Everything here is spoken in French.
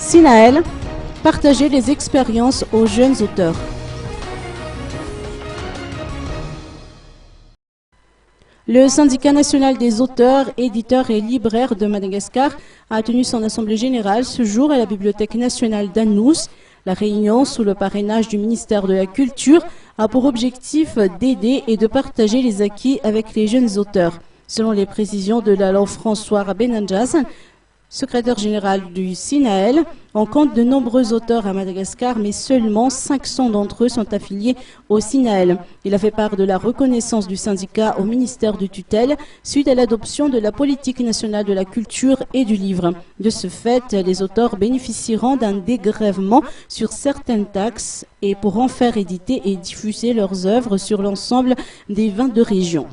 SINAEL, partager les expériences aux jeunes auteurs. Le syndicat national des auteurs, éditeurs et libraires de Madagascar a tenu son assemblée générale ce jour à la Bibliothèque nationale d'Annous. La réunion, sous le parrainage du ministère de la Culture, a pour objectif d'aider et de partager les acquis avec les jeunes auteurs. Selon les précisions de l'allant François Rabenanjas, secrétaire général du SINAEL, on compte de nombreux auteurs à Madagascar, mais seulement 500 d'entre eux sont affiliés au SINAEL. Il a fait part de la reconnaissance du syndicat au ministère de tutelle suite à l'adoption de la politique nationale de la culture et du livre. De ce fait, les auteurs bénéficieront d'un dégrèvement sur certaines taxes et pourront faire éditer et diffuser leurs œuvres sur l'ensemble des 22 régions.